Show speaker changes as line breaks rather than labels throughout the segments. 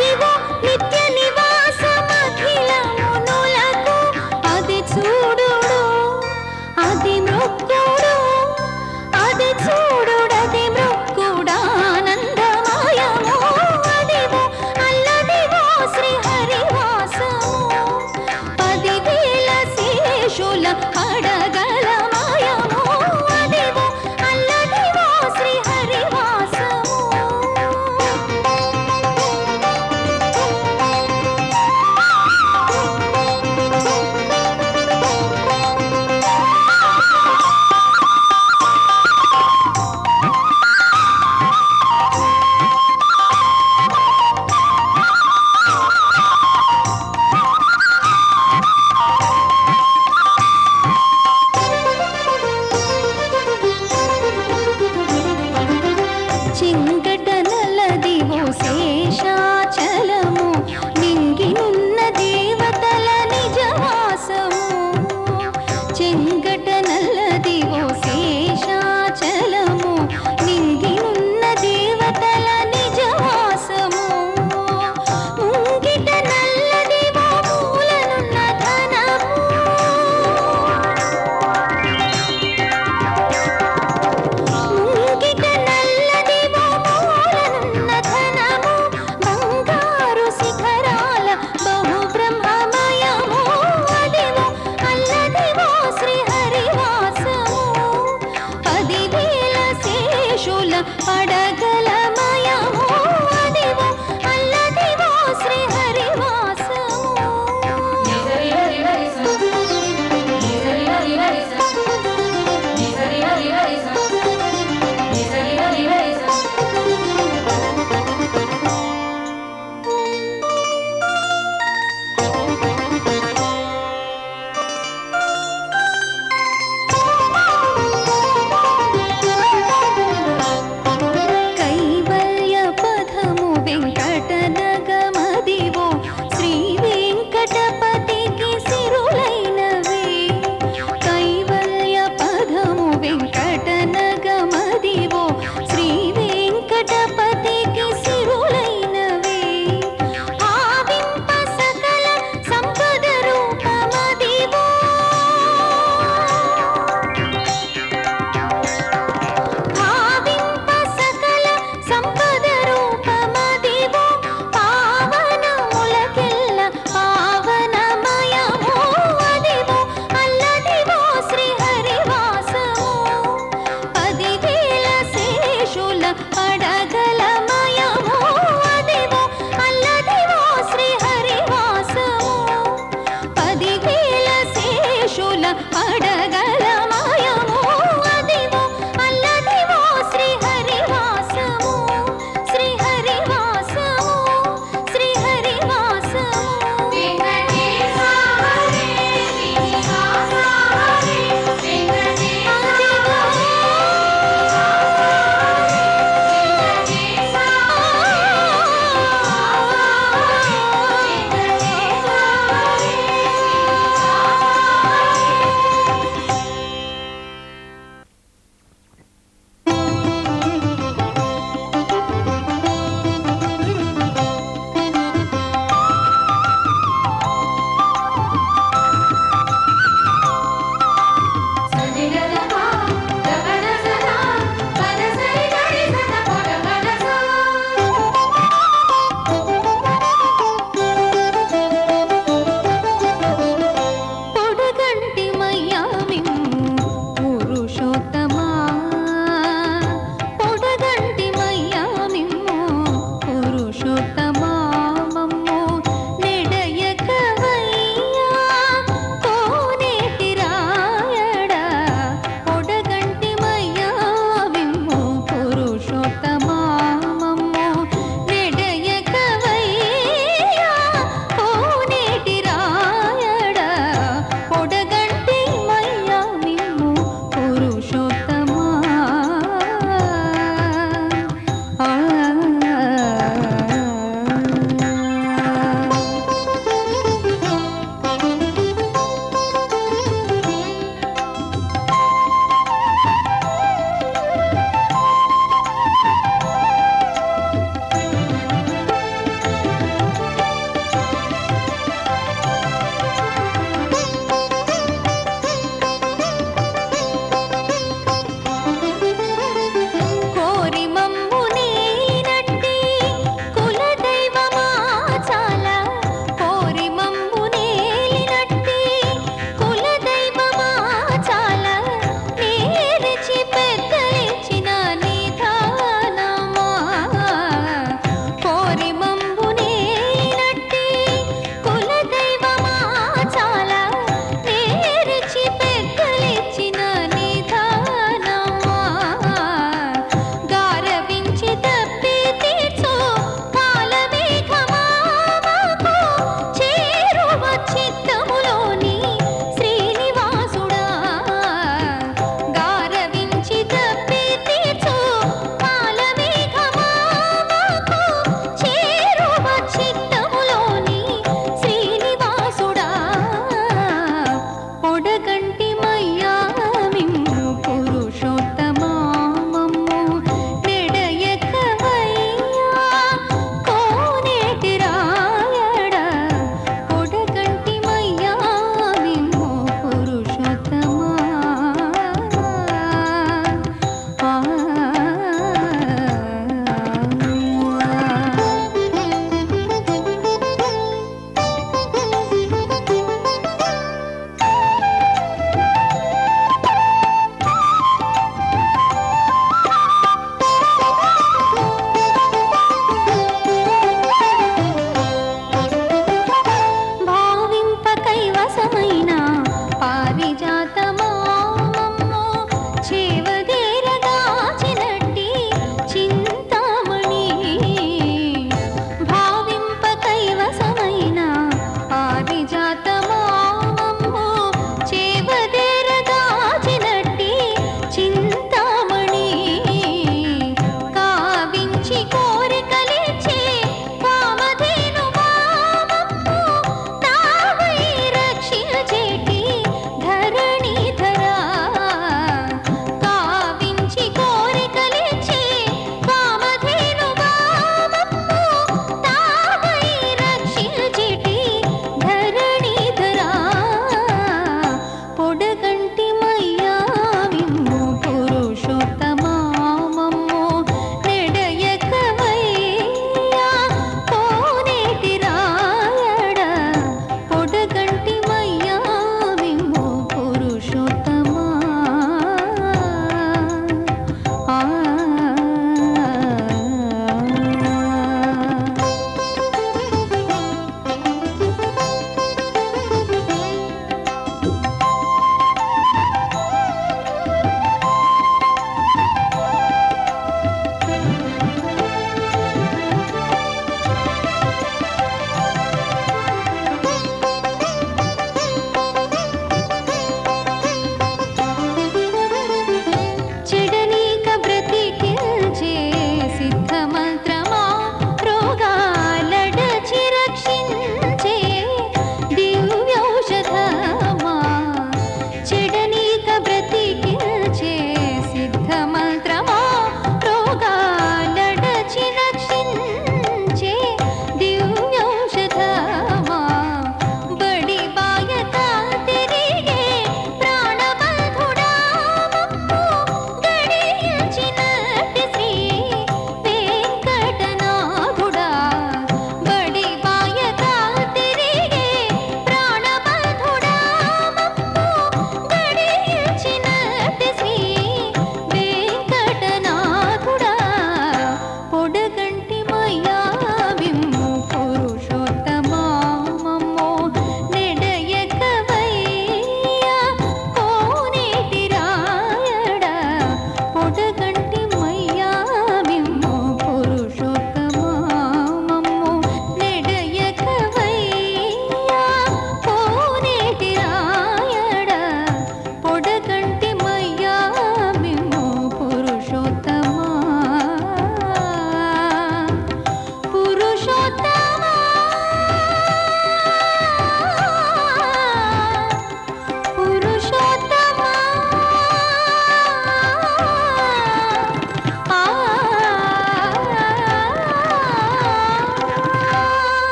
అదివో నిత్య నివాసమఖిలమునులకు అది చూడుడు అది మృక్కుడు అది చూడుడది మృక్కుడానందమయము అదివో అల్లదివో శ్రీహరివాసము 10,000 శేషుల అడగలమయము అదివో అల్లదివో శ్రీహరివాసము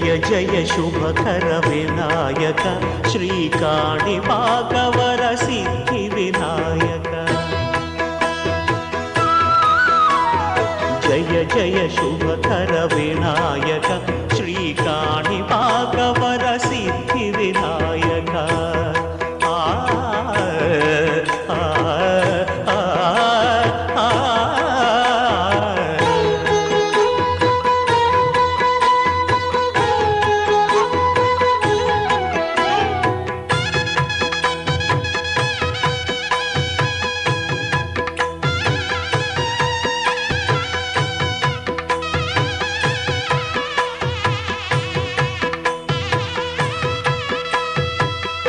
జయ జయ శుభకర వినాయక శ్రీకాణిపాకవర సిద్ధి వినాయక జయ జయ శుభకర వినాయక శ్రీకాణిపాకవర సిద్ధి వినాయక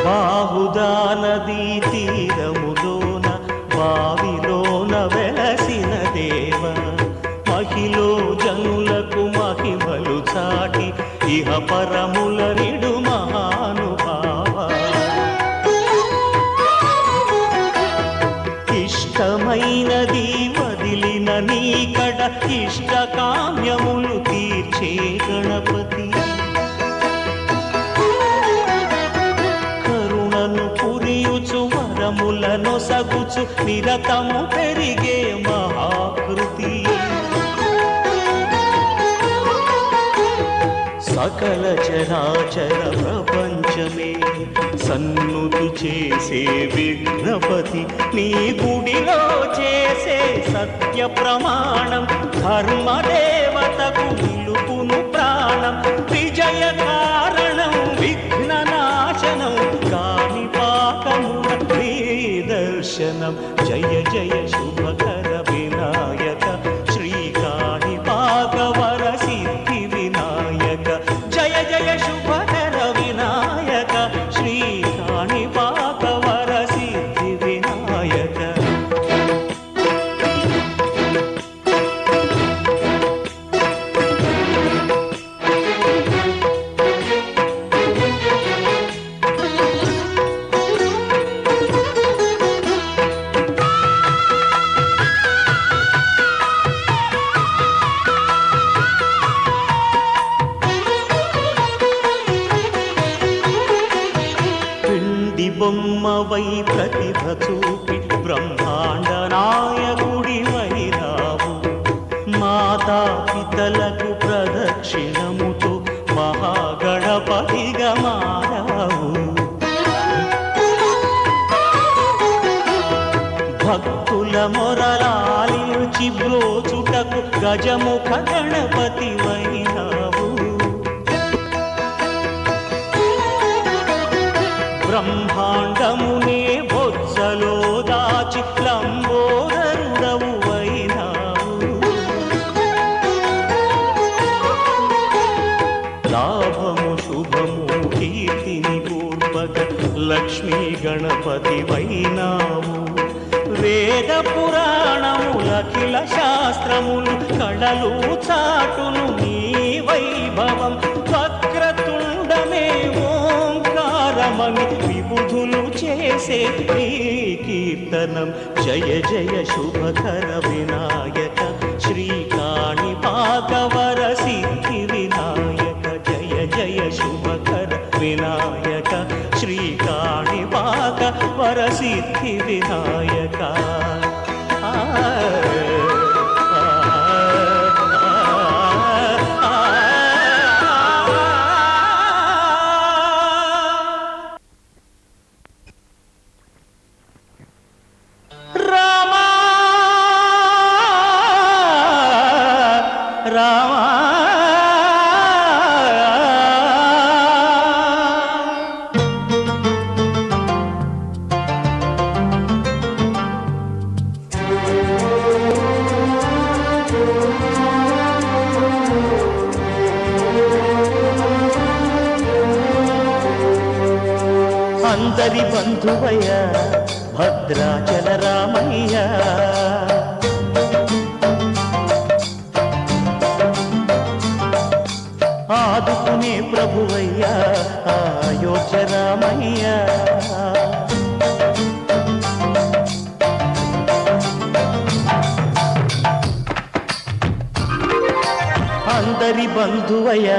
బాహుదా నదీ తీరములోన బావిలోన వెలసిన దేవ మహిలో జనులకు మహిమలు చాటి ఇహ పరముల నిడు మహానుభావ ఇష్టమైనది వదిలిన నీకడ ఇష్ట కామ్యములు తీర్చే గణపతి వరములను సగుచు నిరతము పెరిగే మహాకృతి సకల చరాచర ప్రపంచమే సన్నుతి చేసే విఘ్నపతి నీ గుడిలో చేసే సత్య ప్రమాణం ధర్మదేవతకు నిలుపును ప్రాణం విజయ కారణం విఘ్న నాశనం కాణిపాకమున దర్శనం జయ జయ శుభకర వినాయక శ్రీకాణిపాకవర సిద్ధి వినాయక జయ జయ శుభకర వినాయక శ్రీకాణిపాకవర సిద్ధి వినాయక బొమ్మవై ప్రతిభ చూపి బ్రహ్మాండ నాయకుడి వైరావు మాతా పితలకు ప్రదక్షిణముతో మహాగణపతిగా మారావు భక్తుల మొరలాలించి బ్రోచుటకు గజముఖ గణపతి వైరావు బ్రహ్మాండమునే బొజ్జలో దాచి లంబోదరుడవు అయినావు లాభము శుభము కీర్తిని పూర్వక లక్ష్మీ గణపతి వైనావు వేద పురాణములఖిల శాస్త్రములు కళలు చాటును నీ వైభవం వక్రతుండమే ఓంకారమని విబుధులు చేసే నీ కీర్తనం జయ జయ శుభకర వినాయక శ్రీకాణిపాకవర సిద్ధి వినాయక జయ జయ శుభకర వినాయక శ్రీకాణిపాకవర సిద్ధి వినాయక అందరి బంధువయ్య భద్రాచల రామయ్య ఆదుకునే ప్రభువయ్య అయోధ్య రామయ్య అందరి బంధువయ్య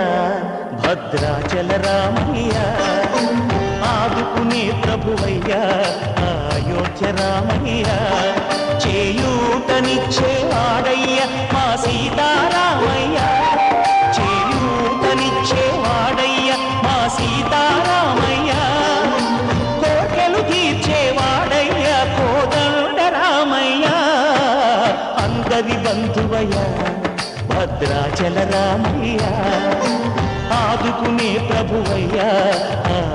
భద్రాచల రామయ్య ఆదుకునే ప్రభువయ్య అయోధ్య రామయ్య చేయూతనిచ్చేవాడయ్య మా సీతారామయ్య చేయూతనిచ్చేవాడయ్య మా సీతారామయ్య కోర్కెలు తీర్చేవాడయ్య కోదండ రామయ్య అందరి బంధువయ్య భద్రాచల రామయ్య ఆదుకునే ప్రభువయ్య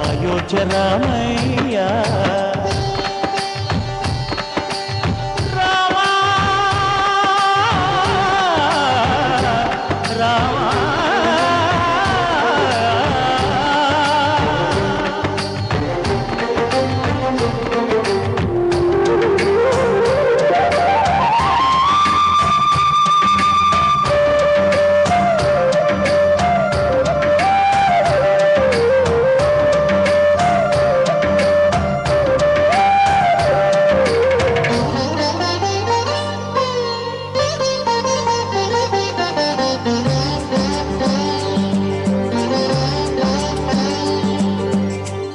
అయోధ్య రామయ్య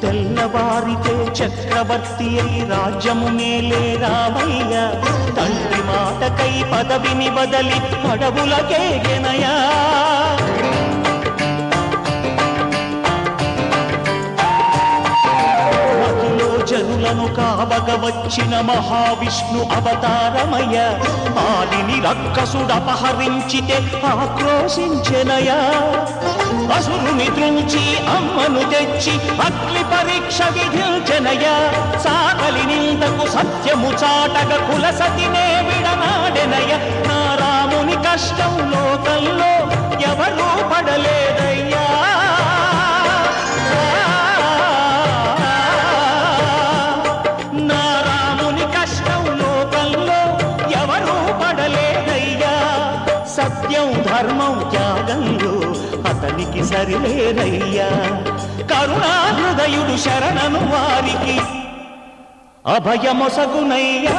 తెల్లవారితే చక్రవర్తి అయి రాజ్యము మేలే రామయ్య తండ్రి మాటకై పదవిని బదలి అడవులకేగెనయా మదిలో జనులను కావగ వచ్చిన మహావిష్ణు అవతారమయ్య ఆదిని రక్కసుడపహరించితే ఆక్రోశించెనయా అసురుని త్రుంచి అమ్మను తెచ్చి అగ్ని పరీక్ష విధించెనయ సాకలి నిందకు సత్యము చాటగ కులసతినే విడనాడెనయ నా రాముని కష్టం లోకంలో ఎవరూ పడలేదయ్యా నా రాముని కష్టం లోకంలో ఎవరూ పడలేదయ్యా సత్యం ధర్మం త్యాగంలో అతనికి సరిలేదయ్యా కరుణాహృదయుడు శరణను వారికి అభయమొసగునయ్యా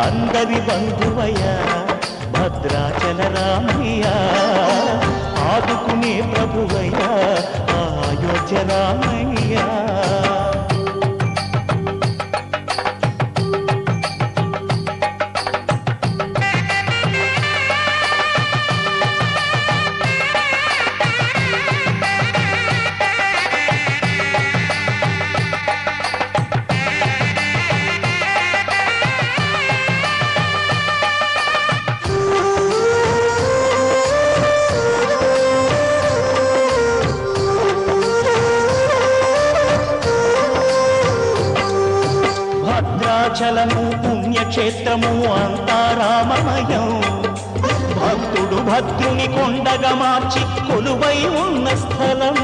అందరి బంధువయ్యా భద్రాచల రామయ్య ఆదుకునే ప్రభువయ్యా అయోధ్య రామయ్య భద్రాచలము పుణ్యక్షేత్రము అంతా రామమయం భక్తుడు భద్రుని కొండగా మార్చి కొలువై ఉన్న స్థలం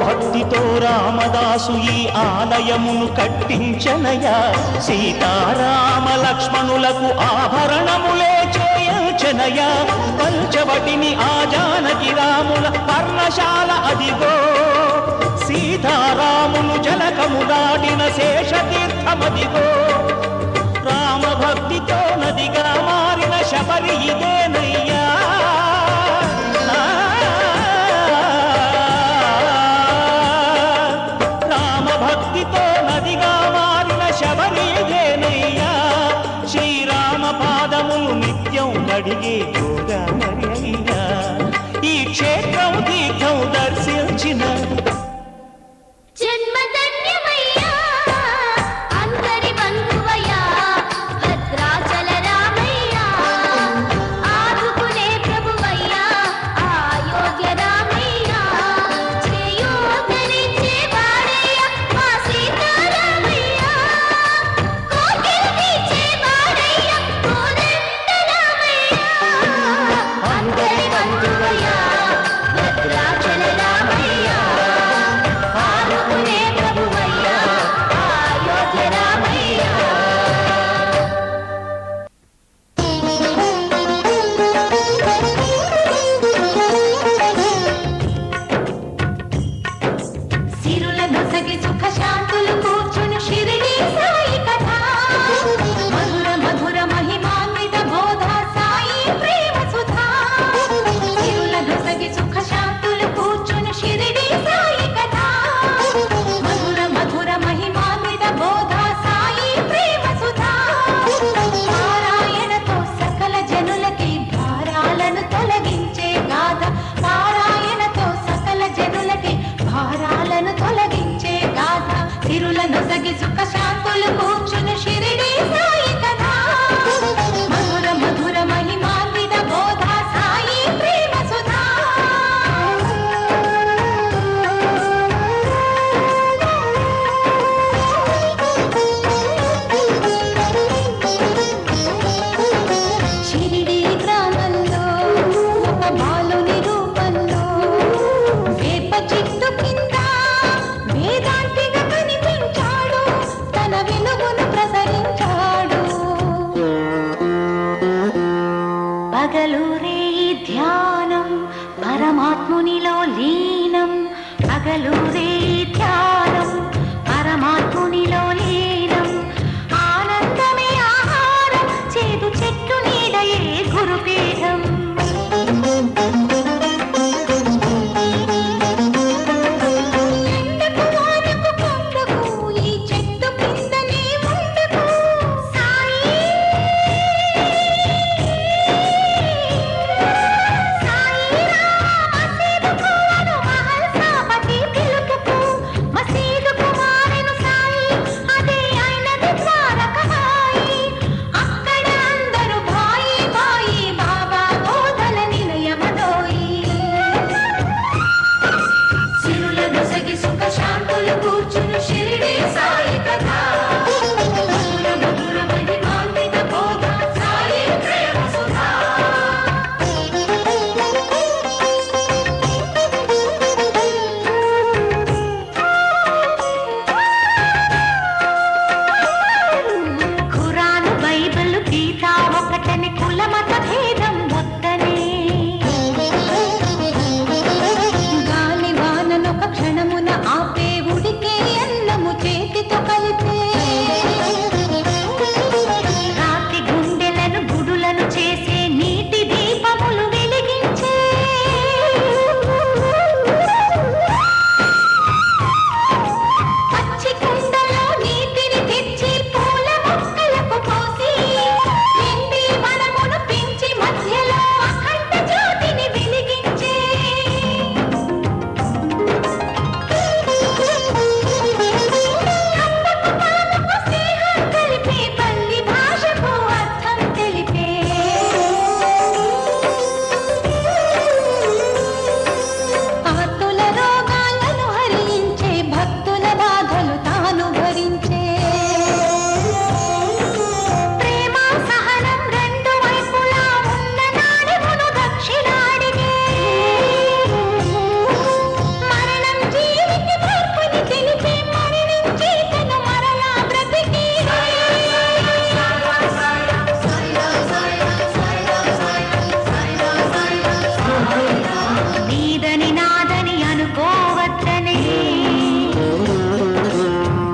భక్తితో రామదాసు ఈ ఆలయమును కట్టించనయా సీతారామ లక్ష్మణులకు ఆభరణములే చేయించనయా పంచవటిని ఆ జానకి రాముల పర్ణశాల అదిగో సీతారాములు జలకము దాటిన శేషతీర్థమదిగో రామభక్తితో నదిగా మారిన శబరి ఇదేనయ్యా రామభక్తితో నదిగా మారిన శబరి ఇదేనయ్యా శ్రీరామ పాదములు నిత్యం కడిగే గోదావరి అయ్యా ఈ క్షేత్రం తీర్థం దర్శించిన
జన్మధన్యమయ్యా అందరి బంధువయ్యా భద్రాచల రామయ్య ఆదుకునే ప్రభువయ్యా అయోధ్య రామయ్య చేయూతనిచ్చేవాడయ్యా మా సీతారామయ్య కోకిల తీర్చేవాడయ్యా కోదండ రామయ్య అందరి బంధువయ్యా భద్రాచల రామయ్య శాంతులు కూర్చుని షిరిడి సాయి కథ మధుర మధుర మహిమాన్విత బోధ సాయి ప్రేమ సుధా షిరిడి గ్రామంలో ఒక బాలుని రూపంలో వేప చెట్టు కింద వేదాంతిగా కనిపించాడు తన వెలుగును ప్రసరించాడు పగలూరే ధ్యానం పరమాత్మునిలో లీనం పగలూరే ధ్యానం పరమాత్మునిలో లీనం ఆనందమే ఆహారం చేదు చెట్టు నీడయే గురుపీఠం ఎండకు వానకు కొండకు ఈ చెట్టు కిందనే ఉండకు సాయి మసీదుకు అను మహల్సాపతి పిలుపుకు మసీదుకు మారెను సాయి అదే అయినది ద్వారకమాయి అక్కడ అందరూ భాయి భాయి బాబా బోధన నిలయమదోయి సిరుల దశకి సుఖ శాంతులు కూర్చుని షిరిడి సాయి కథ మధుర మధుర మహిమాన్విత బోధ సాయి ప్రేమ సుధా ఖురాను బైబిల్ గీత ఒకటని కుల మత భేదం వద్దనే గాలి వాననొక క్షణమున ఆపే ఉడికే అన్నము చేతితో కలిపే రాతి గుండెలను గుడులను చేసే నీటి దీపములు వెలిగించే పచ్చి కుండలో నీటిని తెచ్చి పూల మొక్కలకు పోసి నిండి వనమును పెంచి మధ్యలో అఖండ జ్యోతిని వెలిగించే కప్పకు పాముకు స్నేహం కలిపే పల్లి భాషకు అర్థం తెలిపే ఆర్తుల రోగాలను హరించే భక్తుల బాధలు తాను భరించే ప్రేమ సహనం రెండు వైపులా ఉన్న నాడెమును దక్షిణాడినే మరణం జీవికి మార్పుని తెలిపే మరణించి తను మరలా బ్రతికి నీదని నాదని అనుకోవద్దనే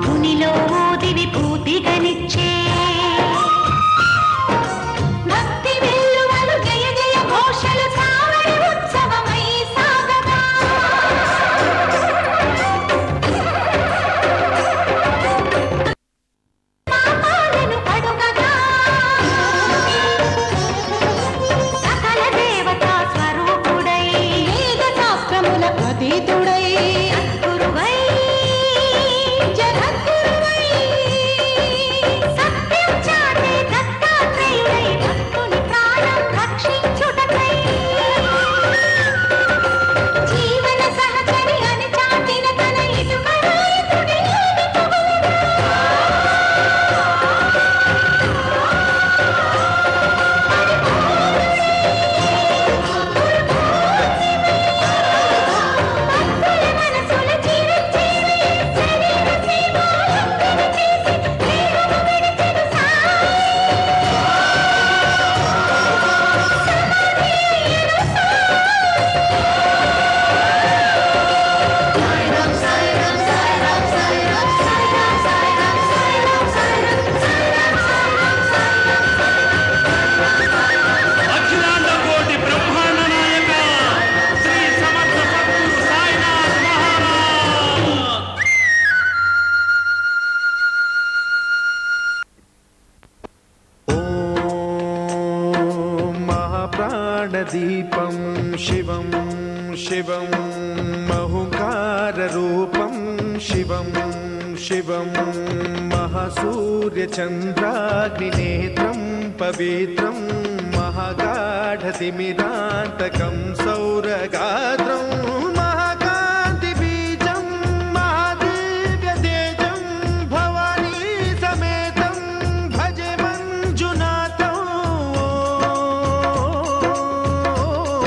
తునిలో ఊదివి పూతిగనిచ్చే భక్తి వెల్లువలు జయ జయ ఘోషలు సావడి ఉత్సవమై సాగగా పాపాలను కడుగగా సకల దేవతా స్వరూపుడై వేద శాస్త్రముల అతీతుడై సద్గురువై జగద్గురువై సత్యం చాటే దత్తాత్రేయుడై భక్తుని ప్రాణం రక్షించుటకై జీవన సహచరి అని చాటిన తన ఇటుకరాయుతుడి ఏమి పొగలగా భక్తుల మనసుల చిరంజీవి శరీర సేవాలంకరణ చేసి దేహము విడిచెను సాయి
అఖిలాండ కోటి బ్రహ్మాండ నాయక శ్రీ సమర్థ సద్గురు సాయినాథ్ మహారాజ్
ఓం మహాప్రాణదీపం శివం శివం మహుకారరూపం శివం शिवं महासूर्यचन्द्राग्निनेत्रं पवित्रं महागाढतिमिरान्तकं सौरगात्रं महाकान्तिबीजं महादिव्यतेजं भवानी समेतं भजे मञ्जुनाथं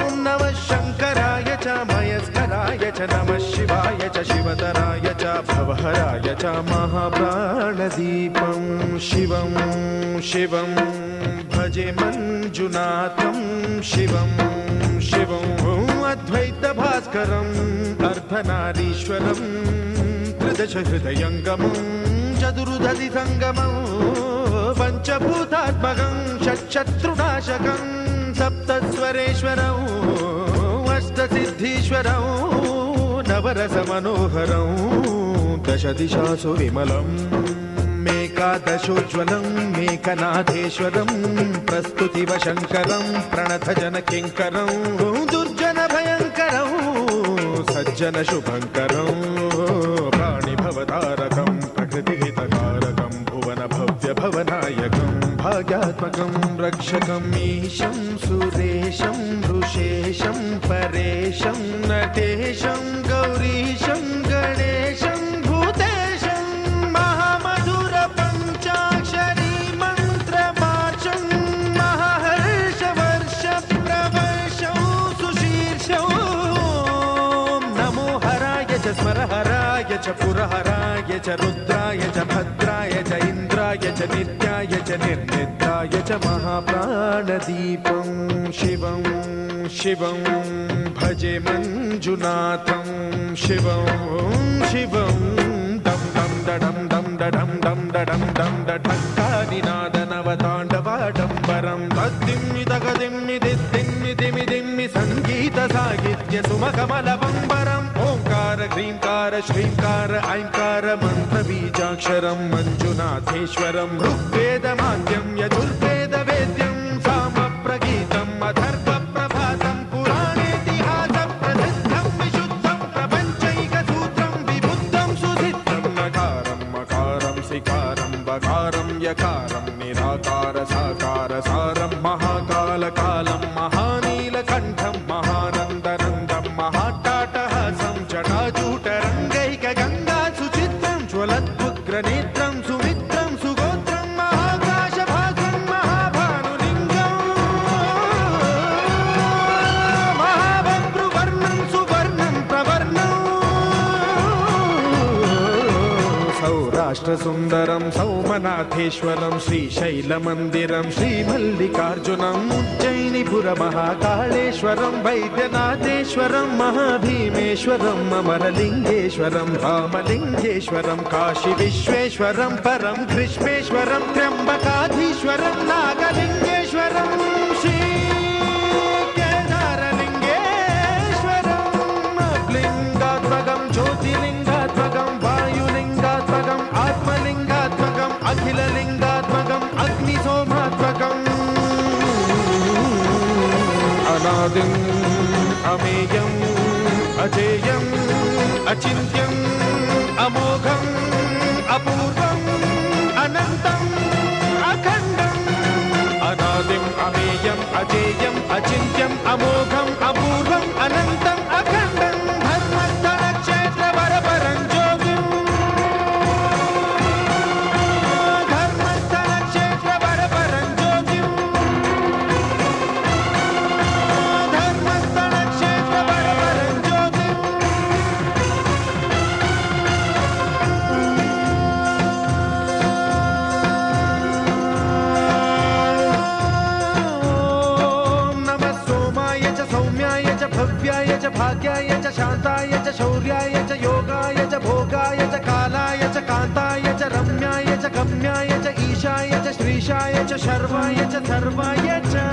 ॐ नमः शङ्कराय च मयस्कराय च नमः शिवाय च शिवतराय च भवहराय च महाप्राणदीपं शिवं शिवं भजे मञ्जुनाथं शिवं शिवं अद्वैतभास्करम् अर्धनारीश्वरं त्रिदशहृदयङ्गमं चतुर्दधिसङ्गमं पञ्चभूतात्मकं षट्शत्रुनाशकं सप्तस्वरेश्वरम् अष्टसिद्धीश्वरं नवरसमनोहरं दशदिशासु विमलम् मेकादशोज्ज्वलं मेकनाथेश्वरं प्रस्तुतिवशङ्करं प्रणतजनकिङ्करं दुर्जनभयङ्करं सज्जनशुभङ्करं प्राणिभवतारकं प्रकृतिहितकारकं भुवनभव्यभवनायकं भाग्यात्मकं रक्षकम् ईशं सुरेशं ऋषेशं परेशं नटेशं गौरीशं गणेशं भूतेशं महामधुरपञ्चाक्षरी मन्त्रमार्चं महाहर्षवर्षप्रवर्षं सुशीर्षं नमो हराय च स्मरहराय च पुरहराय च रुद्राय च भद्राय च इन्द्राय च नित्याय च निर्निद्राय च महाप्राणदीपं शिवं शिवं भजे मञ्जुनाथं शिवं शिवं दं दं दडं दं दडं दं दडं दं दढक्कानिनादनवताण्डवाडम्बरं तद्दिम्मि तगदिम्मि दिद्दिम्मि दिमि दिम्मि सङ्गीतसाहित्य सुमकमलवम्बरम् ओङ्कार ह्रीङ्कार श्रीङ्कार ऐङ्कार मन्त्रबीजाक्षरं मञ्जुनाथेश्वरं ऋग्वेदमाद्यं यजुर्वेदवेद्यं सामप्रगीतम् अथर्वप्रभातं पुराणेतिहासप्रसिद्धं विशुद्धं प्रपञ्चैकसूत्रं विबुद्धं सुसिद्धं नकारं मकारं सिकारं बकारं यकारं निराकार साकार सारं महाकालकालं महानीलकण्ठं महानन्दनन्दं महाट्टाटहासं जटाजूटरङ्गैकगङ्गा सुचित्रं ज्वलद्वुग्रनेत्रं सुमित्रं सुगोत्रं महाकाशभागं महाभानुलिङ्गं महाभद्रुवर्णं सुवर्णं प्रवर्णं सौराष्ट्रसुन्दरं सौमनाथेश्वरं श्रीशैलमन्दिरं श्रीमल्लिकार्जुनम् उज्जयिनीपुरमहाकाळेश्वरं वैद्यनाथेश्वरं महाभीमेश्वरं अमरलिङ्गेश्वरं रामलिङ्गेश्वरं काशीविश्वेश्वरं परं ग्रीष्मेश्वरं त्र्यम्बकाधीश्वरं नागलिङ्गेश्वरं श्रीकेदारलिङ्गेश्वरम् लिङ्गात्मकं ज्योतिलिङ्गात्मकं वायुलिङ्गात्मकम् आत्मलिङ्गात्मकम् अखिललिङ्गात्मकम् अग्निसोमात्मकम् अनादिम् अमेयम् अजेयम् अचिन्त्यम् अमोघम् अपूर्वम् अनन्तम् अखण्डम् अनादिम् अमेयम् अजेयम् अचिन्त्यम् अमोघम् अपूर्वम् अनन्तम् अखण्डम् धर्मस्थलक्षेत्रवरपरं जोगिम् धर्मस्थलक्षेत्रवरपरं जोगिम् धर्मस्थलक्षेत्रवरपरं जोगिम् नमः सोमाय च सौम्याय च भव्याय च भाग्याय च शान्ताय च शौर्याय च योगाय च भोगाय च कालाय च कान्ताय च रम्याय च गम्याय च ईशाय च श्रीशाय च शर्वाय च सर्वाय च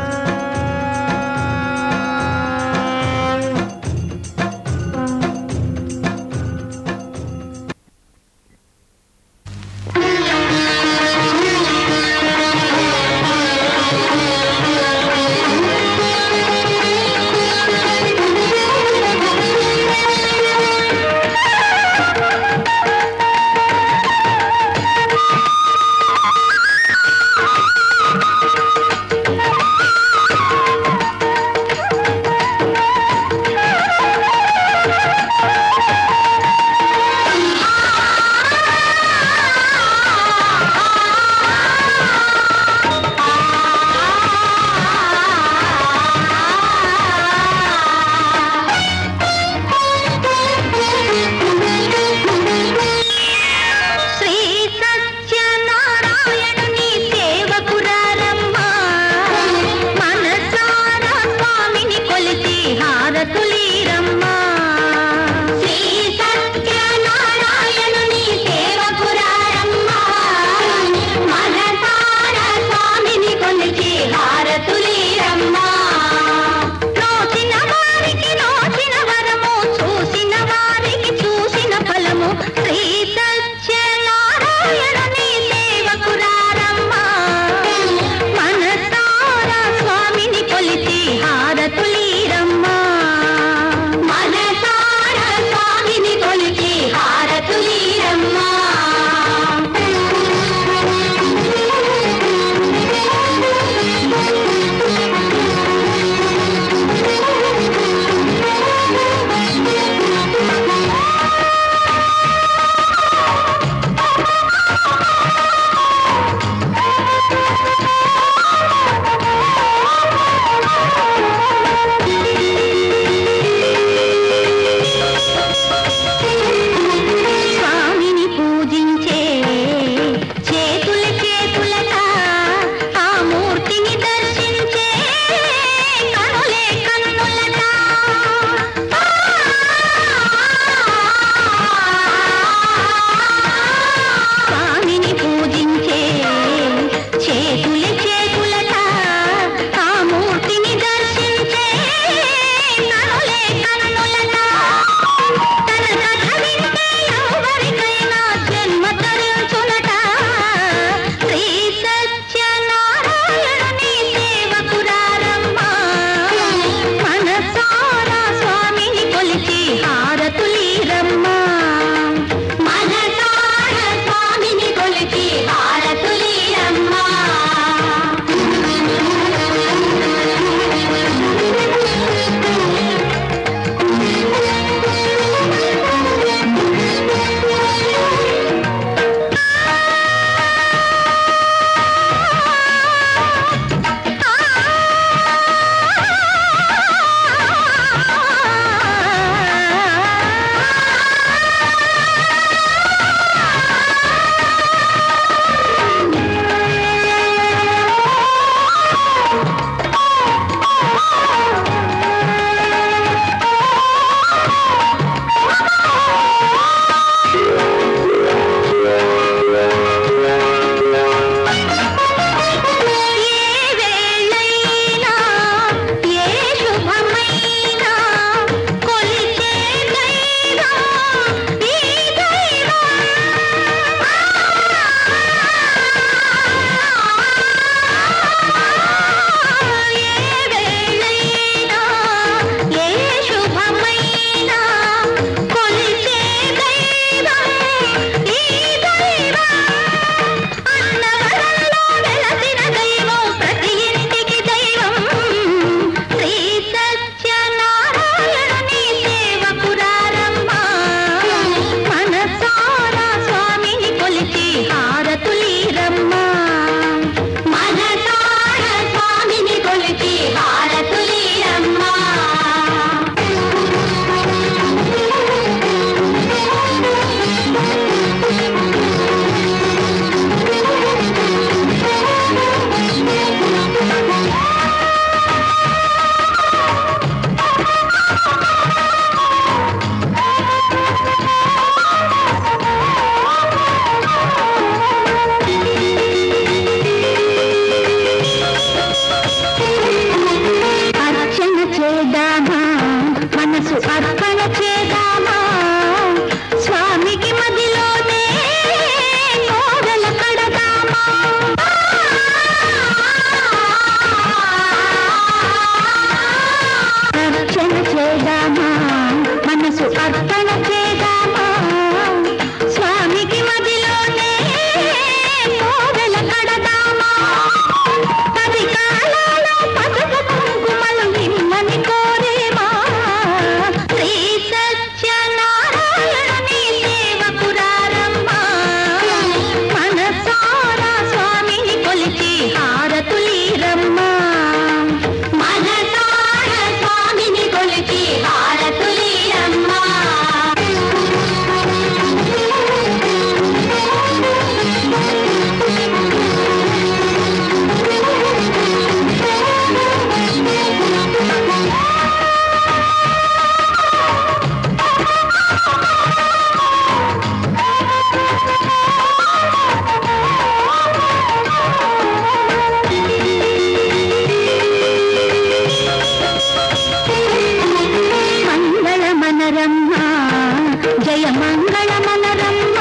జయ మంగళ మనరమ్మ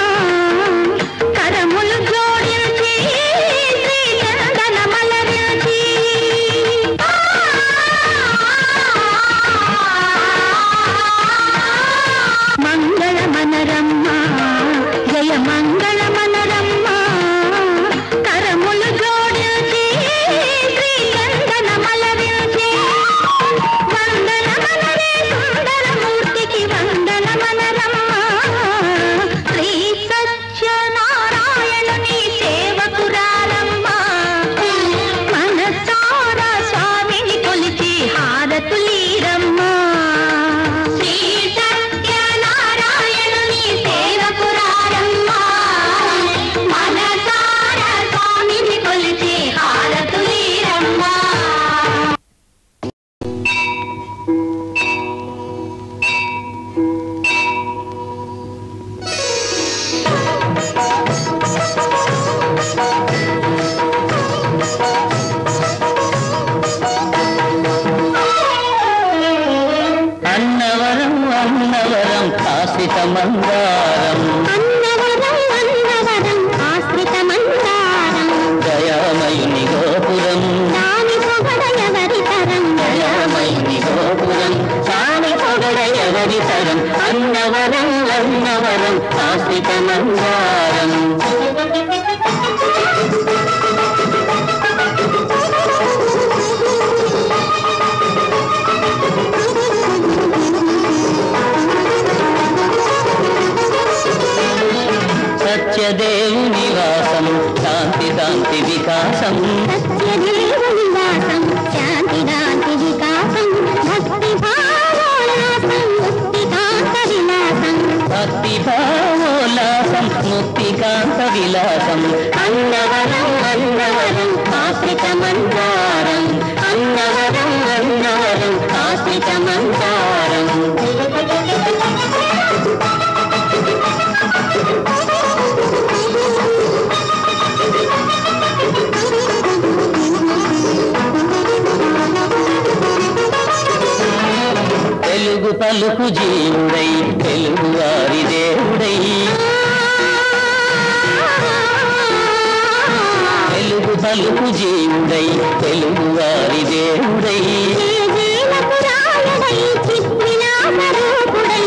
కరములు జోడించి శ్రీచందన మలరించి మంగళ మనరమ్మ జయ మంగళ మనరమ్మ కరములు జోడించి శ్రీచందన మలరించి వందన మనరే సుందరమూర్తికి వందన మనరమ్మ శ్రీ సత్యనారాయణుని సేవకురారమ్మ మనసారా స్వామిని కొలిచి హారతులీరమ్మ శ్రీ సత్యనారాయణుని సేవకురారమ్మ మనసారా స్వామిని కొలిచి హారతులీరమ్మ
అన్నవరం అన్నవరం ఆశ్రిత మందారం
అన్నవరం అన్నవరం ఆశ్రిత మందారం
దయామయుని గోపురం
దాని పొగడయవరి తరం
దయామయుని గోపురం సాని పొగడ ఎవరి తరం అన్నవరం అన్నవరం ఆశ్రిత మందారం సత్యదేవుని వాసం శాంతి శాంతి వికాసం
సత్యదేవుని వాసం శాంతి గాంతి వికాసం భక్తి భావోల్లాసం ముక్తికాంత విలాసం
భక్తి భావోల్లాసం ముక్తికాంత విలాసం
అన్నవరం అన్నవరం ఆశ్రిత మందారం
అన్నవరం అన్నవరం ఆశ్రిత మందారం తెలుగు పలుకు జీవుడై తెలుగు వారి దేవుడై తెలుగు పలుకు జీవుడై తెలుగు వారి దేవుడై
జేజేలపురాయడై చిద్విలాసరూపుడై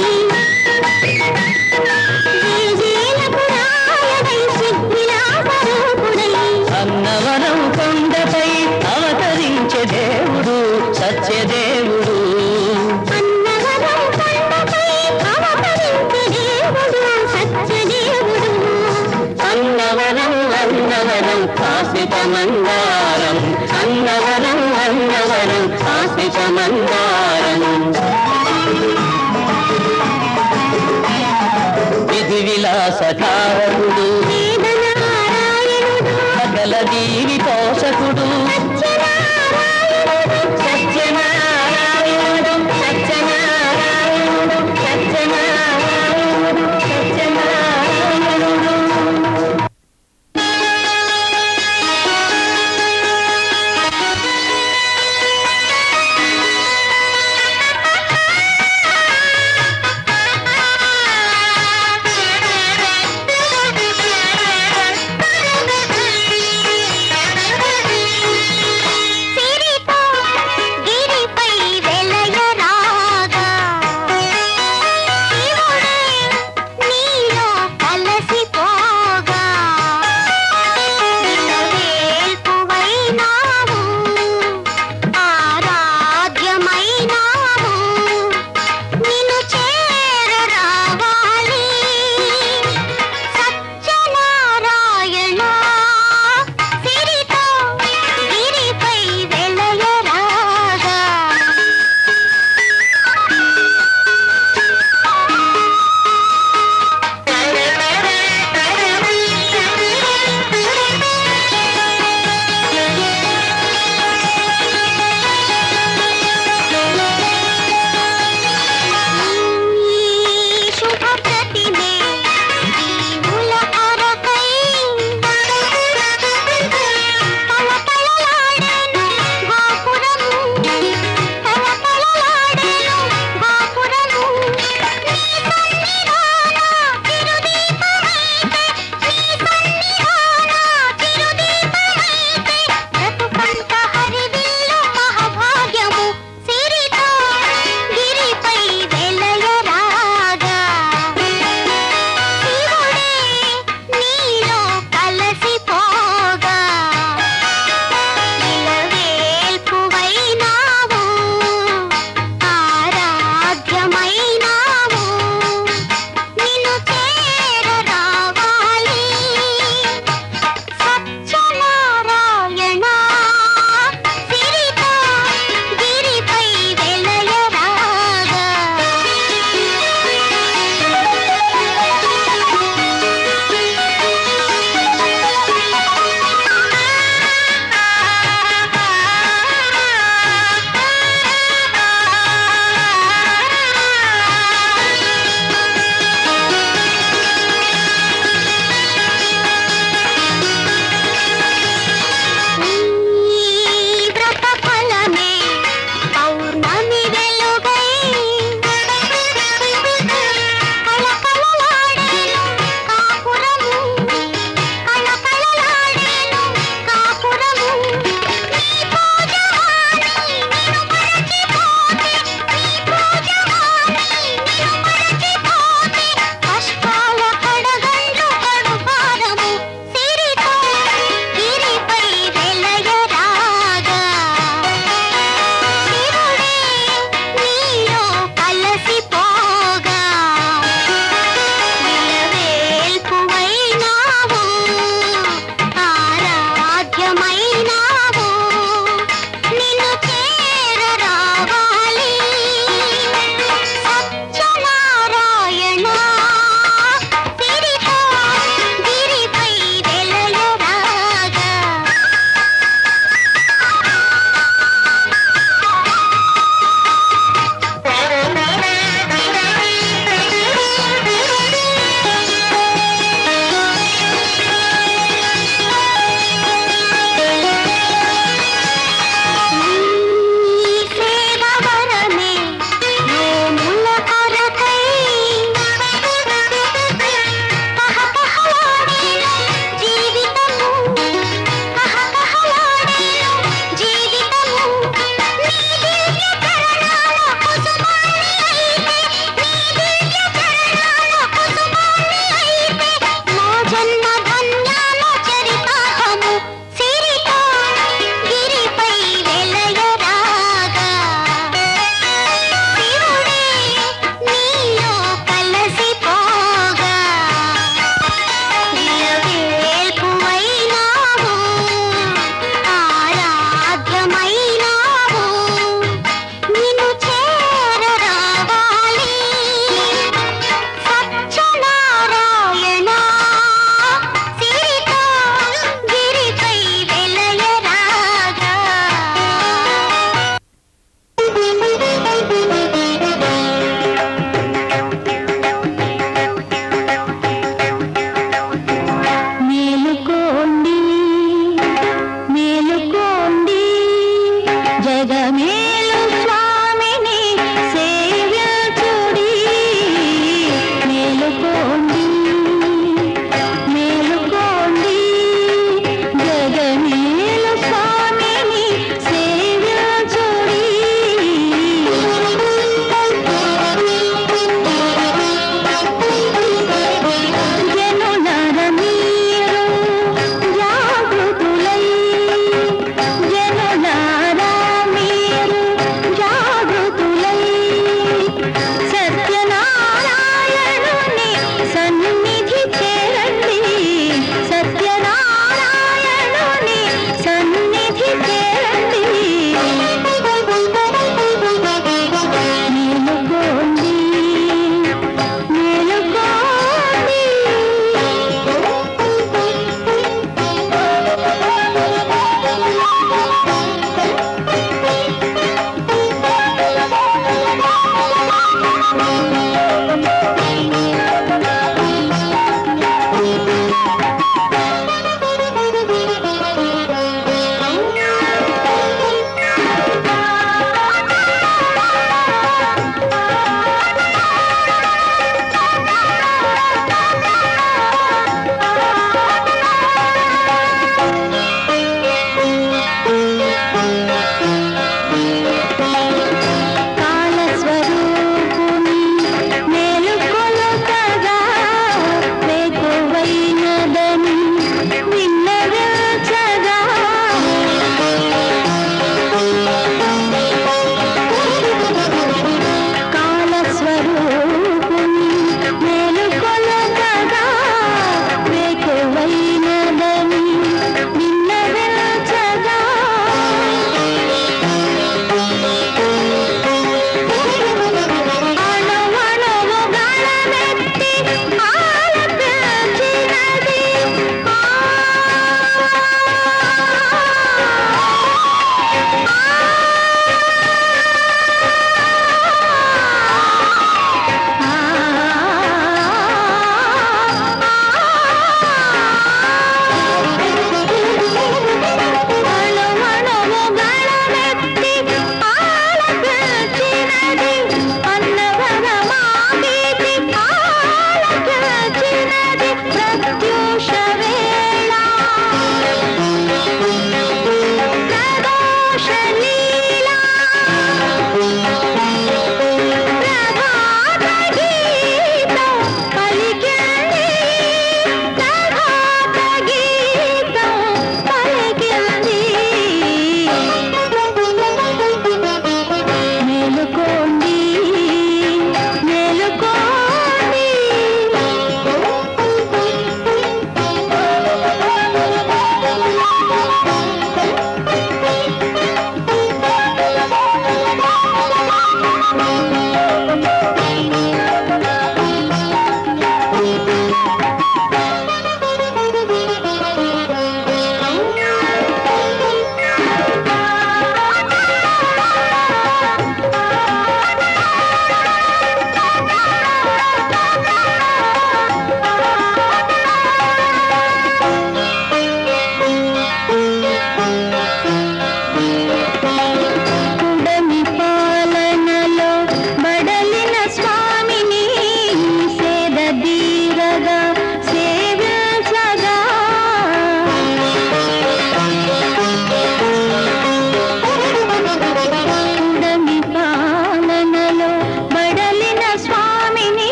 జేజేలపురాయడై చిద్విలాసరూపుడై
అన్నవరం కొండపై అవతరించే దేవుడు సత్యదేవుడు
అన్నవరం కొండపై అవతరించే దేవుడు సత్యదేవుడు
అన్నవరం అన్నవరం ఆశ్రిత మందారం అన్నవరం అన్నవరం ఆశ్రిత మందారం విధి విలాసకారకుడు
వేదనారాయణుడు
సకల జీవి పోషకుడు
సత్యనారాయణుడు
సత్యనారాయణుడు సత్యనారాయణుడు సత్యనారాయణుడు సత్యనారాయణుడు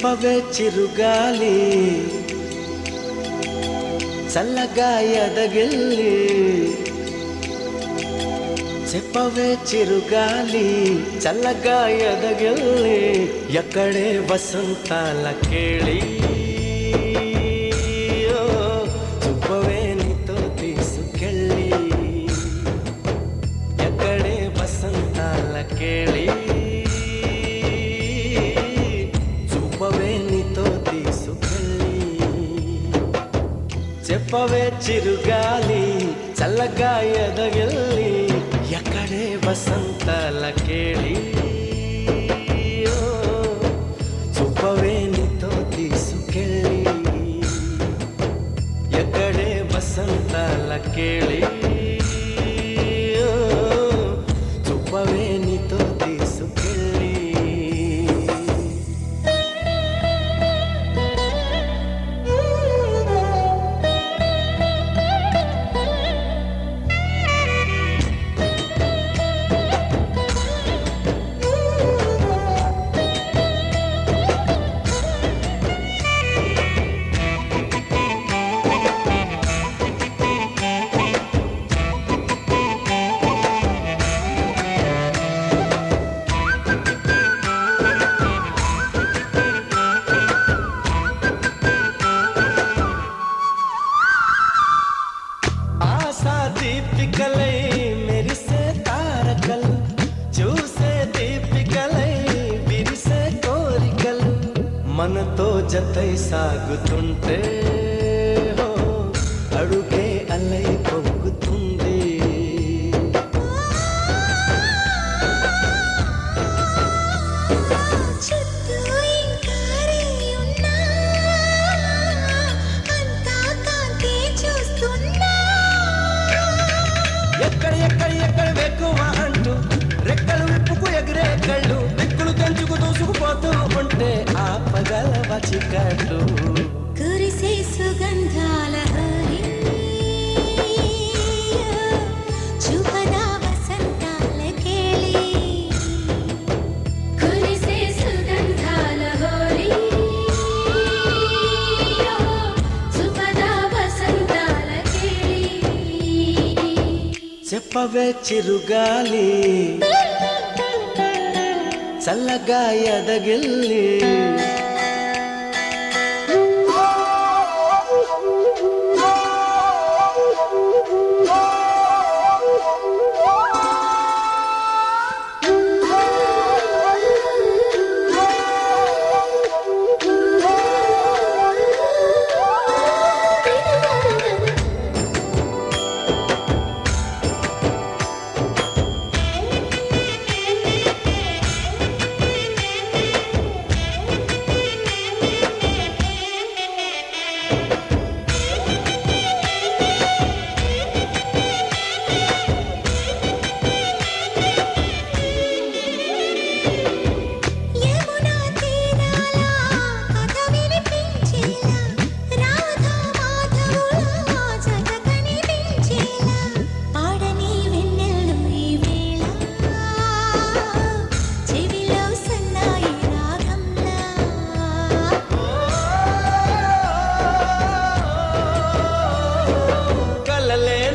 చెప్పవే చిరుగాలి చల్లగా ఎదగిల్లి చెప్పవే చిరుగాలి చల్లగా ఎదగిల్లి ఎక్కడే వసంతాల కేళి చెప్పవే నీతో తీసుకెళ్ళి ఎక్కడే వసంతాల కేళి చూపవే నీతో తీసుకెళ్ళి చెప్పవే చిరుగాలి చల్లగా ఎదగిల్లి ఎక్కడే వసంతాల కేళి చూపవే నీతో తీసుకెళ్ళి ఎక్కడే వసంతాల కేళి చూపవే నీతో తీసుకెళ్ళి దీపికలై మెరిసే తారకలు చూసే దీపికలై విరిసే కోరికలు మనతో జతై సాగుతుంటే అడుగే అలై పొంగుతుంది ఎక్కడ వెక్కువ అంటూ రెక్కలు విప్పుకు ఎగిరే కళ్ళు దిక్కులు తెంచుకు దూసుకుపోతూ ఉంటే ఆ పగల వచికట్లు
కురిసే సుగంధాల హరి చూపదా వసంతాల కేళి కురిసే సుగంధాల హరి చూపదా వసంతాల కేళి
చెప్పవే చిరుగాలి చల్లగా ఎదగిల్లి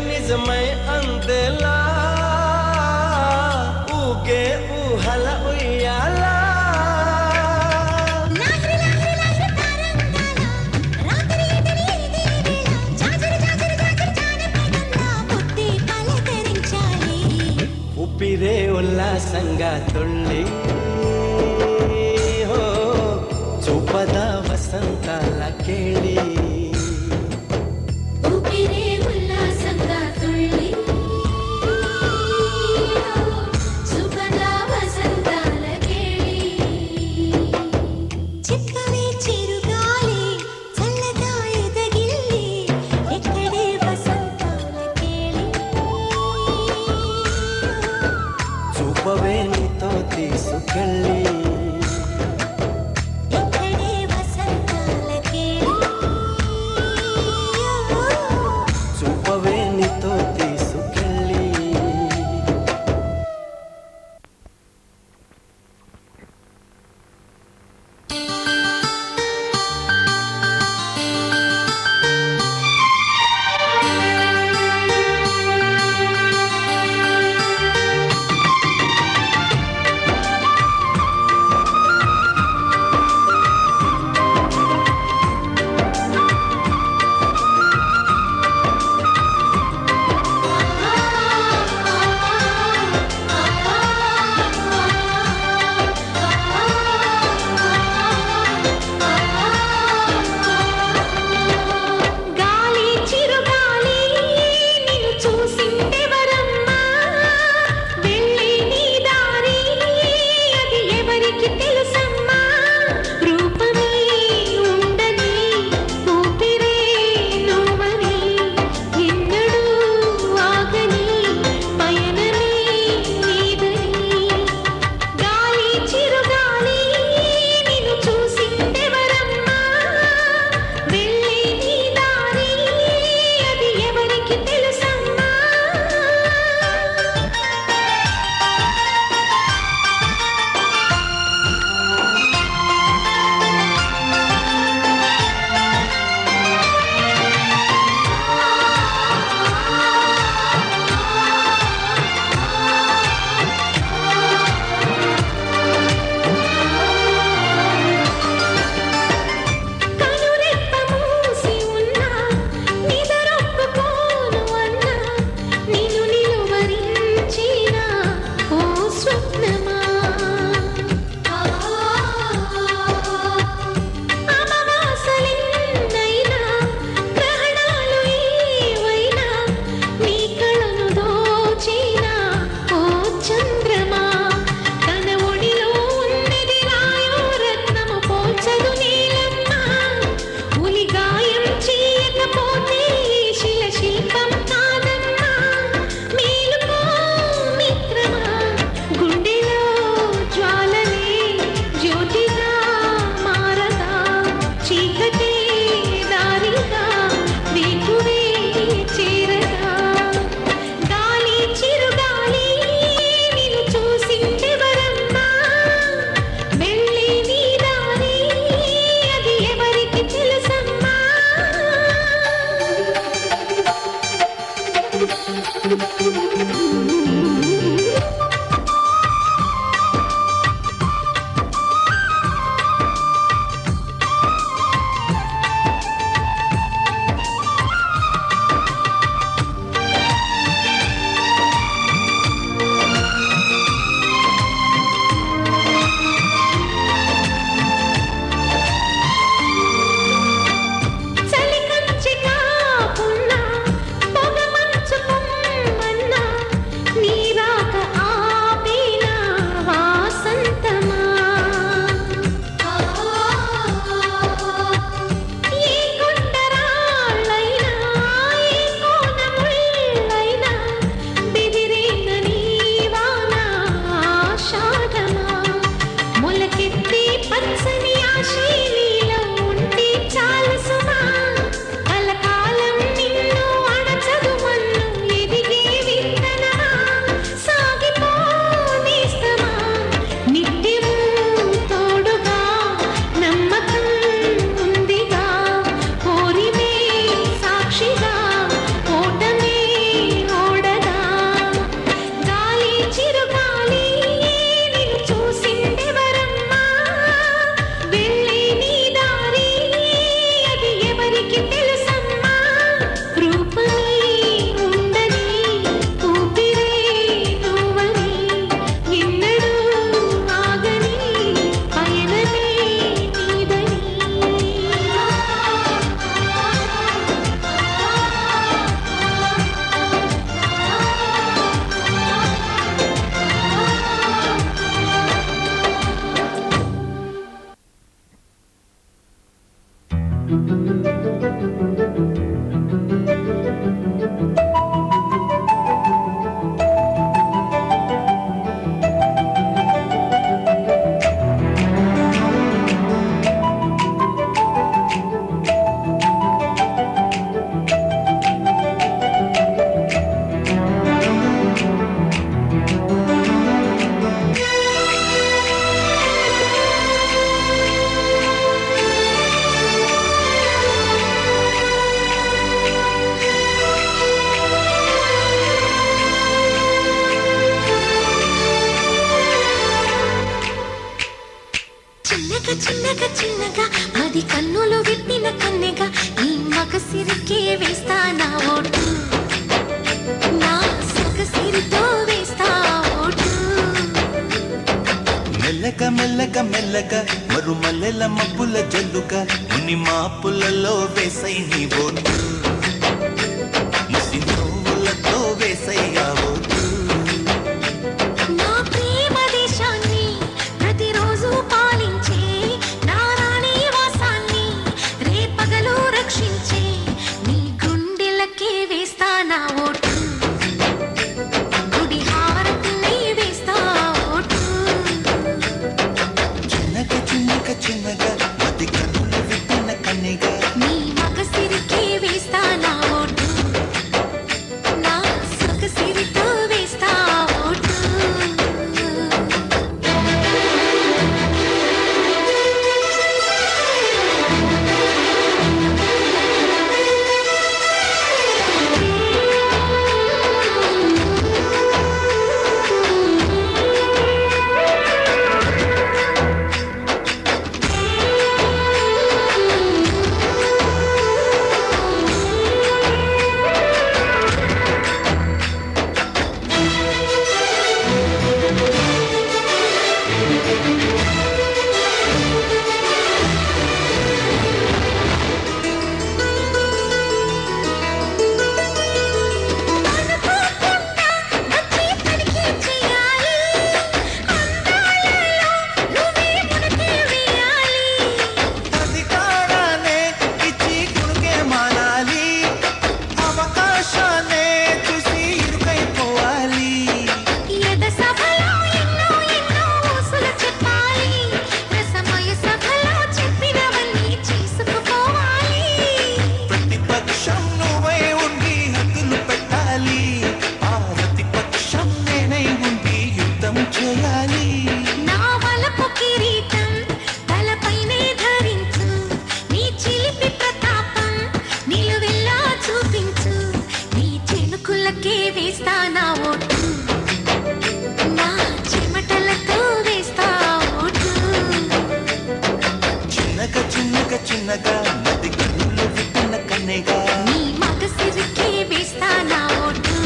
నిజమై అందేలా ఊగే ఊహల ఉయ్యాల ఉప్పిరే ఉల్లాసంగా తుళ్ళి చూపద వసంతాల కేళి చూపవే నీతో తీసుకెళ్ళి
ఎక్కడే వసంతాల కేళి చిన్నగా చిన్నగా అది కన్నులు విప్పిన కన్నెగా ఈ మగసిరికే వేస్తా నా ఓటు, నా సొగసిరితో వేస్తా ఓటు.
మెల్లగా మెల్లగా మెల్లగా మరుమల్లెల మబ్బుల జల్లుగా ముని మాపులలో వేసై నీ ఓటు, ముసి నవ్వులతో వేసయ్యా ఓటు.
నీ మగసిరికే వేస్తా నా ఓటు, నా సొగసిరి
మెల్లగా మది కన్నులు విప్పిన కన్నెగా
నీ మగసిరికే వేస్తా నా ఓటు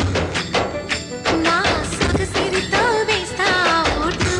నా సొగసిరితో వేస్తా ఓటు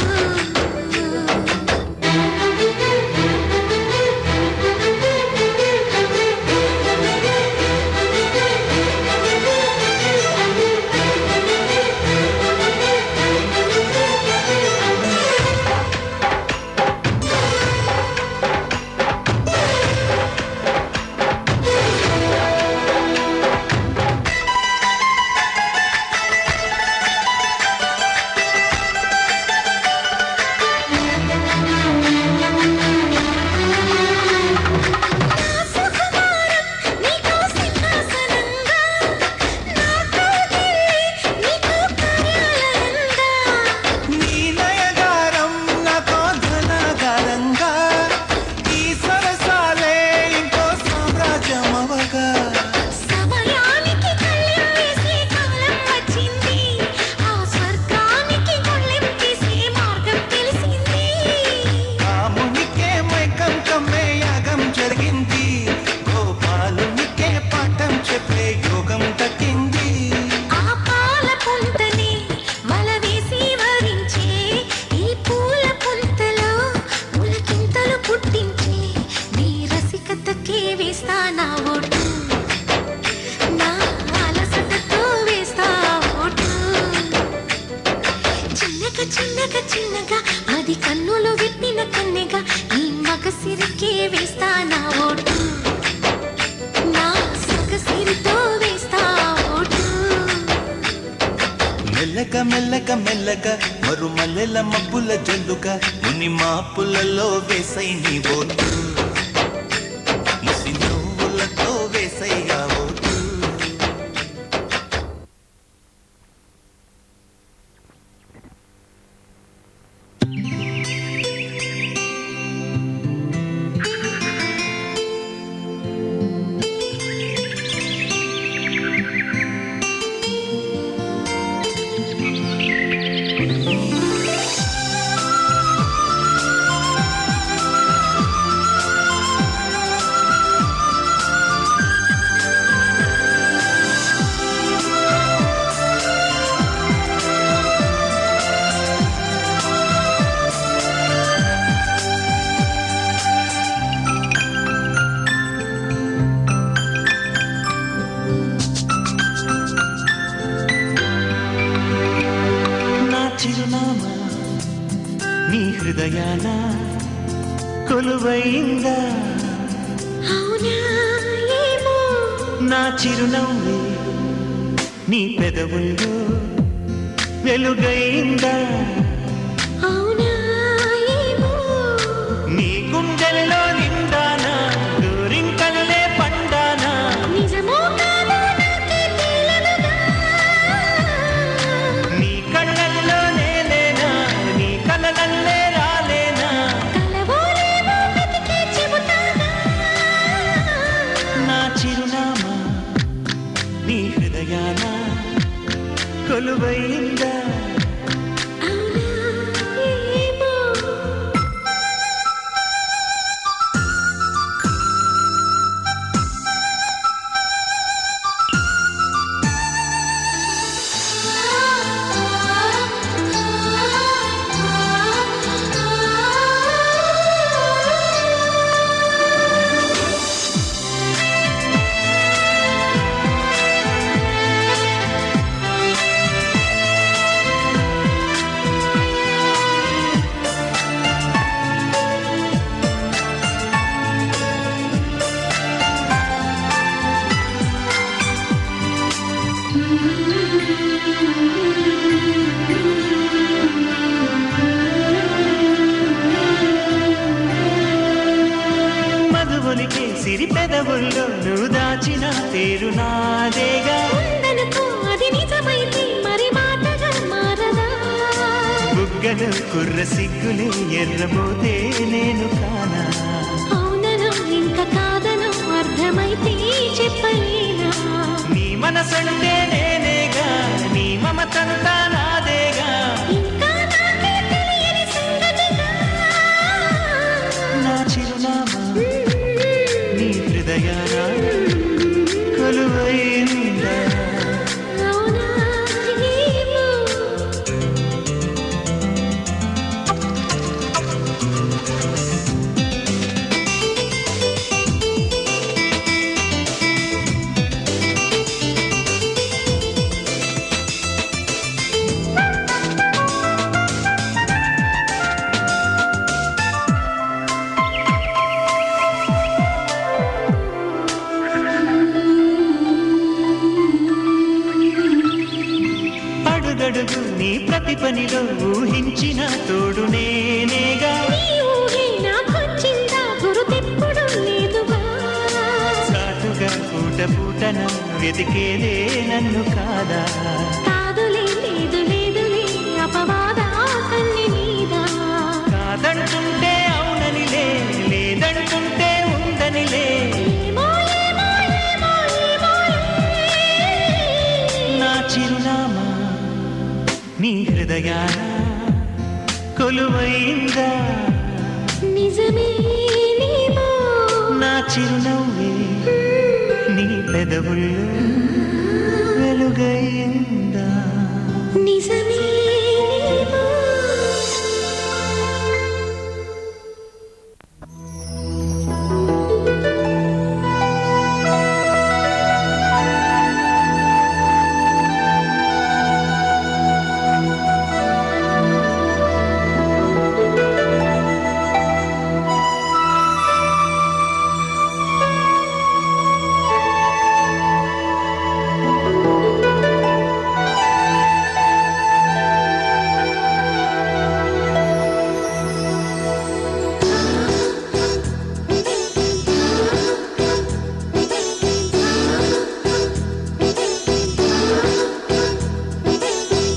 చిన్నగా అది కన్నులు విప్పిన కన్నెగా నీ మగసిరికే వేస్తా నా ఓటు నా సొగసిరితో వేస్తా ఓటు
మెల్లగా మెల్లగా మెల్లగా మరుమల్లెల మబ్బుల జల్లుగా ముని మాపులలో వేసై నీ ఓటు ముసి నువ్వులతో వేసయ్యా ఓటు హృదయాన కొలువైందా
అవునా ఏమో
నా చిరునవ్వే నీ పెదవుల్లో వెలుగైందా
అవునా ఏమో
నీ గుండెల్లో నిండానా దూరింకలే పండానా
నిజమో కాదో నాకే తెలియదుగా
నీ కళ్ళల్లో నేనేనా నీ కలలల్లే రాలేనా
కలవోలేమో వెతికి చెబుతానా
నా చిరునామా నీ హృదయాన కొలువైందా
అవునా ఏమో
మధువులికే సిరి పెదవుల్లో నువ్వు దాచిన పేరు నాదేగా
ఉందనుకో అది నిజమైతే మరి మాటగా మారదా
బుగ్గలు కుర్ర సిగ్గులే ఎర్రబోతే నేను కానా
అవునను ఇంకా కాదను అర్థమైతే చెప్పలేనా
నీ మనసంటే నేనేగా నీ మమతంతా నాదేగా
ఇంకా నాకే తెలియని సంగతిగా
నా చిరునామా హృదయాన కొలువైందా అడుగడుగు నీ ప్రతి పనిలో ఊహించిన తోడు నేనేగా సాటుగా పూట పూటన వెతికేదే నన్ను కాదా కాదంటుంటే అవుననిలే లేదంటుంటే ఉందనిలే నా చిరునామా నీ హృదయాన కొలువైందా
నిజమే
నా చిరునవ్వే నీ పెదవుల్లో వెలుగైందా
నిజమే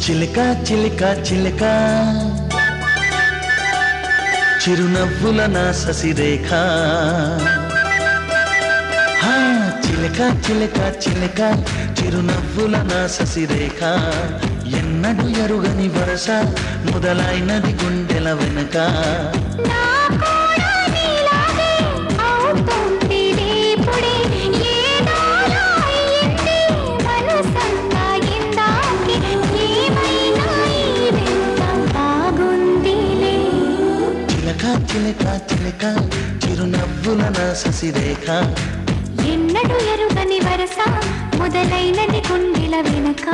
చిలక చిలక చిలక చిరునవ్వుల నా శశిరేఖ చిలక చిలక చిలక చిరునవ్వుల నా శశిరేఖ ఎన్నడు ఎరుగని వరస మొదలైనది గుండెల వెనక చిలక చిలక చిరునవ్వుల నా శశిరేఖ
ఎన్నడు ఎరుగని వరస మొదలైనది గుండెల వెనక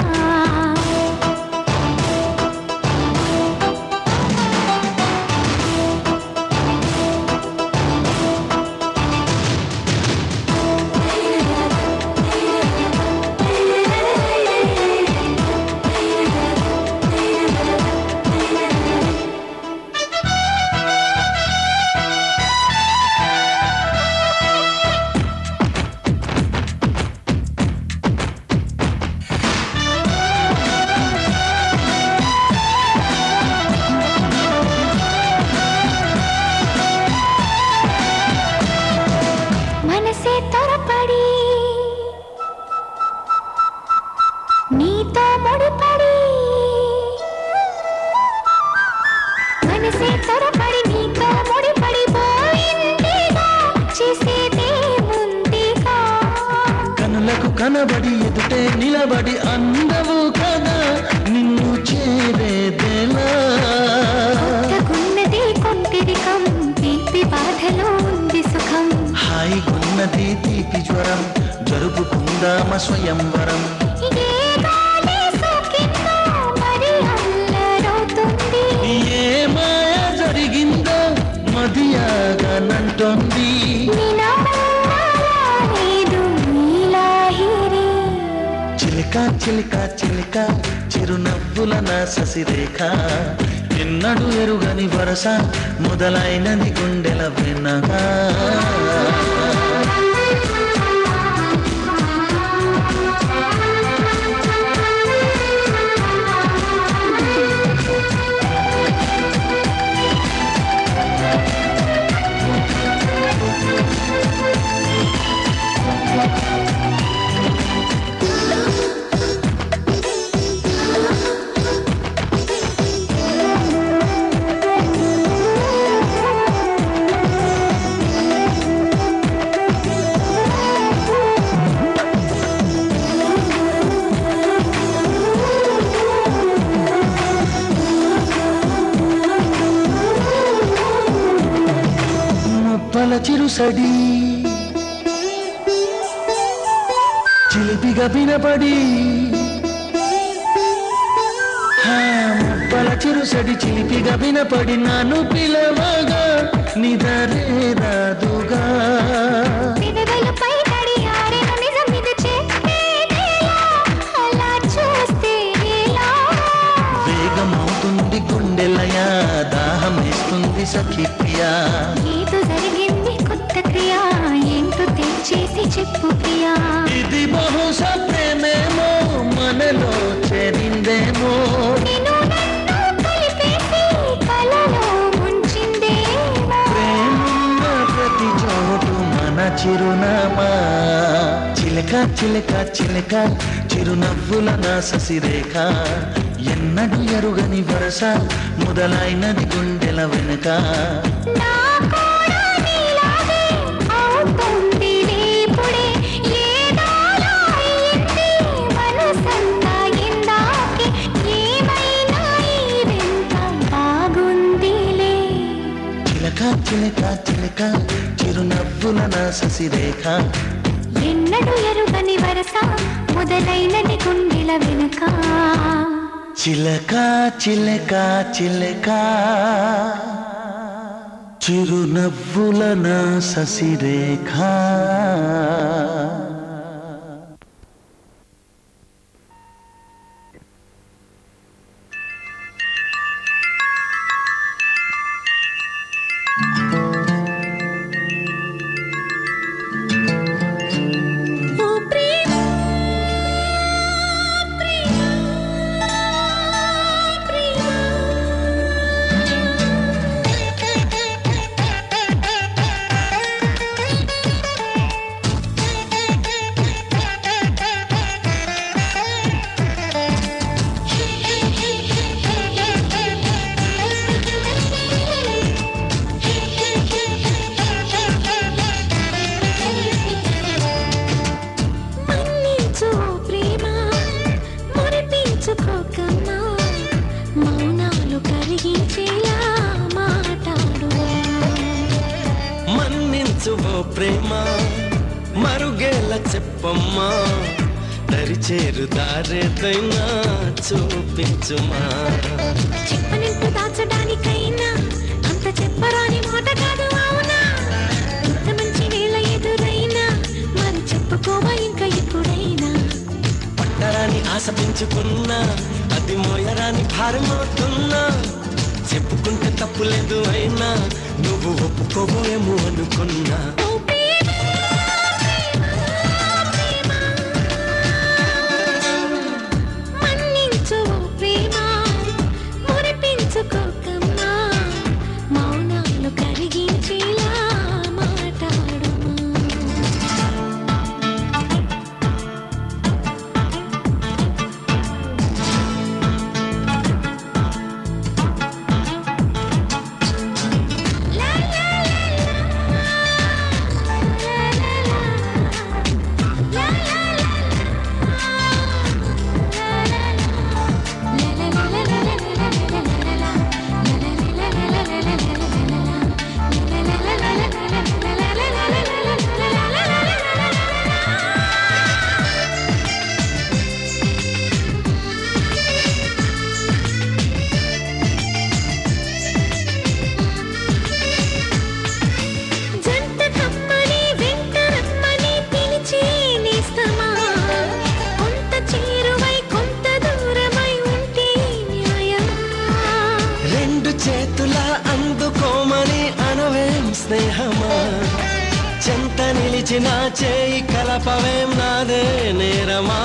నీతో ముడిపడి మనసే త్వరపడి నీతో ముడిపడి పోయిందిగా చేసేదే ముందుగా
కనులకు కనబడి ఎదుటే నిలబడి అందవు కదా నిన్ను చేరేదేలా
కొత్తగున్నది కొంటిరికం తీపి బాధలో ఉంది సుఖం
హాయిగున్నది తీపి జ్వరం జరుపుకుందామ స్వయంవరం ఏ మాయ జరిగిందో మదియాగానంటోంది చిలక చిలక చిలక చిరునవ్వుల నా శశిరేఖ ఎన్నడు ఎరుగని వరస మొదలైనది గుండెల వెనక
చిరుసడి చిలిపిగా వినపడి ముప్పల చిరుసడి చిలిపిగా వినపడి నన్ను పిలవగా నిదరే రాదుగా వేగమవుతుంది గుండెలయా దాహం వేస్తుంది సఖి ప్రియా
ఏదో జరిగింది కొత్త క్రియ ఏంటో తెచ్చేసి చెప్పు ప్రియా
ఇది బహుశా ప్రేమేమో మనలో చేరిందేమో
నిన్ను నన్ను కలిపేసి కలలో ముంచిందేమో
ప్రేమ ప్రతి చోటు మన చిరునామా చిలక చిలక చిలక చిరునవ్వుల నా శశిరేఖ ఎన్నడు ఎరుగని వరస మొదలైనది గుండెల వెనుక
నా కూడా నీలాగే అవుతుంది రేపుడే ఏదోలా అయింది మనసంతా ఇందాకే ఏమైనా ఈ వింత బాగుందిలే
చిలక చిలక చిలక చిరునవ్వుల నా శశిరేఖ
ఎన్నడు ఎరుగని వరస మొదలైనది గుండెల వెనుక
చిలక చిలక చిలక చిరునవ్వుల నా శశిరేఖ ప్రేమ మరుగేలా చెప్పమ్మా దరిచేరు దారేదైనా చూపించుమా
చెప్పనింటూ దాచడానికైనా అంత చెప్పరాని మాట కాదు అవునా ఇంత మంచి వేళ ఎదురైనా మరి చెప్పుకోవా ఇంకా ఎప్పుడైనా
పట్టరాని ఆశ పెంచుకున్నా అది మోయరాని భారమవుతున్నా చెప్పుకుంటే తప్పులేదు అయినా నువ్వు ఒప్పుకోబోయేమో అనుకున్నా
మన్నించు ప్రేమ మురిపించుకోకమ్మా మౌనాలు కరిగించేలా మాట్లాడుమా
స్నేహమా చెంత నిలిచిన చేయి కలపవేం నాదే నేరమా